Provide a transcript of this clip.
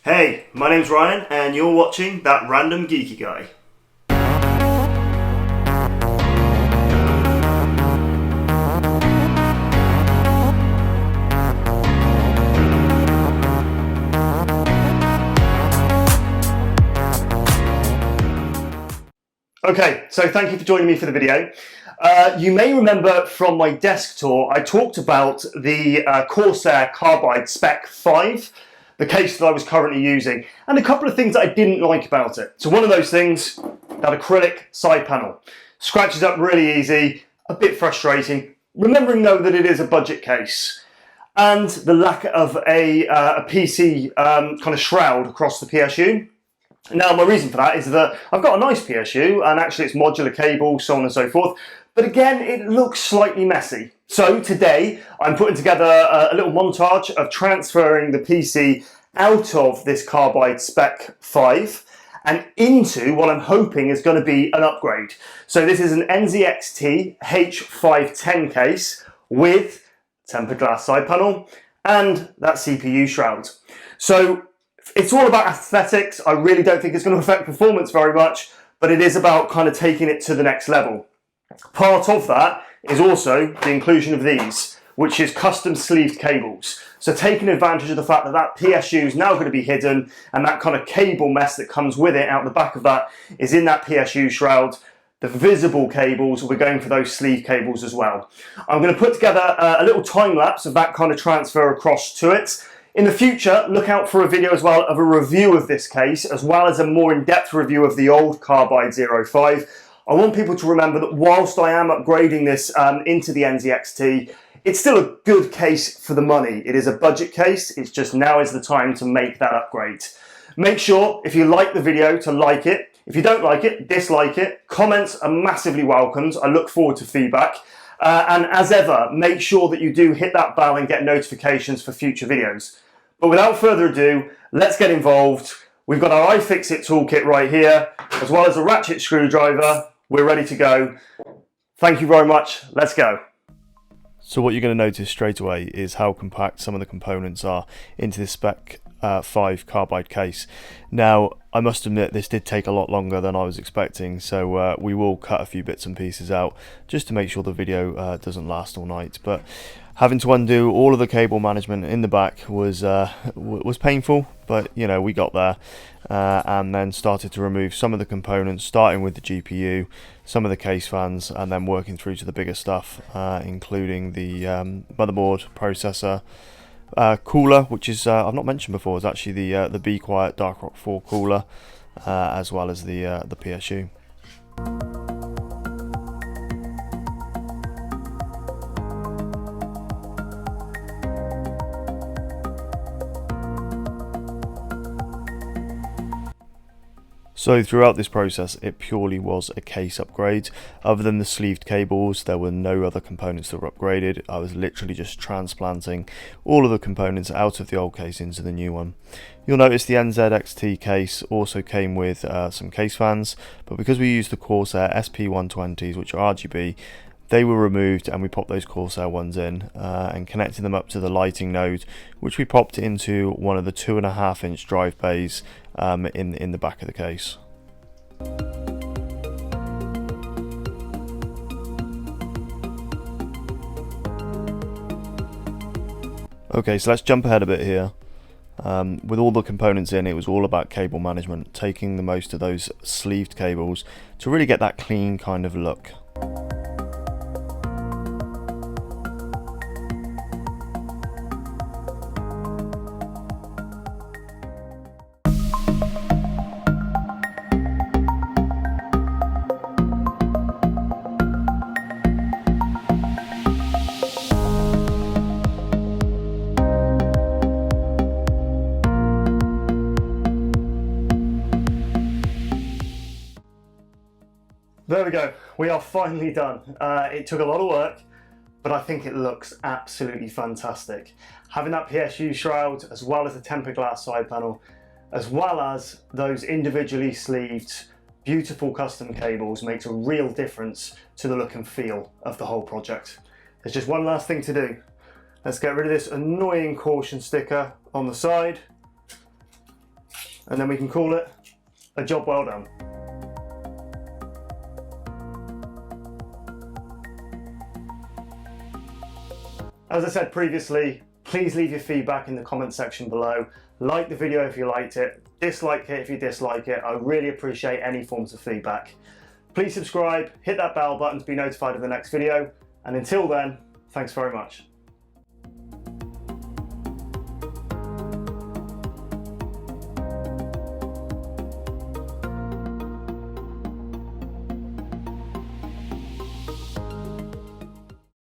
Hey, my name's Ryan and you're watching That Random Geeky Guy. Okay, so thank you for joining me for the video. You may remember from my desk tour, I talked about the Corsair Carbide Spec 5, the case that I was currently using, and a couple of things that I didn't like about it. So one of those things, that acrylic side panel. Scratches up really easy, a bit frustrating. Remembering though that it is a budget case. And the lack of a PC kind of shroud across the PSU. Now, my reason for that is that I've got a nice PSU, and actually it's modular cable, so on and so forth, but again, it looks slightly messy. So today, I'm putting together a little montage of transferring the PC out of this Carbide Spec 5 and into what I'm hoping is going to be an upgrade. So this is an NZXT H510 case with tempered glass side panel and that CPU shroud. So it's all about aesthetics. I really don't think it's going to affect performance very much, but it is about kind of taking it to the next level. Part of that is also the inclusion of these, which is custom sleeved cables. So taking advantage of the fact that that PSU is now going to be hidden and that kind of cable mess that comes with it out the back of that is in that PSU shroud. The visible cables, we're going for those sleeve cables as well. I'm going to put together a little time lapse of that kind of transfer across to it. In the future, look out for a video as well of a review of this case, as well as a more in-depth review of the old Carbide 05. I want people to remember that whilst I am upgrading this into the NZXT, it's still a good case for the money. It is a budget case, it's just now is the time to make that upgrade. Make sure, if you like the video, to like it. If you don't like it, dislike it. Comments are massively welcomed. I look forward to feedback. And as ever, make sure that you do hit that bell and get notifications for future videos. But without further ado, let's get involved. We've got our iFixit toolkit right here, as well as a ratchet screwdriver. We're ready to go. Thank you very much. Let's go. So what you're going to notice straight away is how compact some of the components are into this Spec 5 Carbide case. Now, I must admit this did take a lot longer than I was expecting, so we will cut a few bits and pieces out just to make sure the video doesn't last all night. But having to undo all of the cable management in the back was painful, but you know, we got there, and then started to remove some of the components, starting with the GPU, some of the case fans, and then working through to the bigger stuff, including the motherboard, processor, cooler, which is I've not mentioned before, is actually the Be Quiet Dark Rock 4 cooler, as well as the PSU. So throughout this process, it purely was a case upgrade. Other than the sleeved cables, there were no other components that were upgraded. I was literally just transplanting all of the components out of the old case into the new one. You'll notice the NZXT case also came with some case fans, but because we used the Corsair SP120s, which are RGB, they were removed and we popped those Corsair ones in and connected them up to the lighting node, which we popped into one of the 2.5-inch drive bays in the back of the case. Okay, so let's jump ahead a bit here. With all the components in, it was all about cable management, taking the most of those sleeved cables to really get that clean kind of look. There we go, we are finally done. It took a lot of work, but I think it looks absolutely fantastic. Having that PSU shroud, as well as the tempered glass side panel, as well as those individually sleeved, beautiful custom cables, makes a real difference to the look and feel of the whole project. There's just one last thing to do. Let's get rid of this annoying caution sticker on the side. and then we can call it a job well done. As I said previously, please leave your feedback in the comment section below. Like the video if you liked it, dislike it if you dislike it. I really appreciate any forms of feedback. Please subscribe, hit that bell button to be notified of the next video, and until then, thanks very much.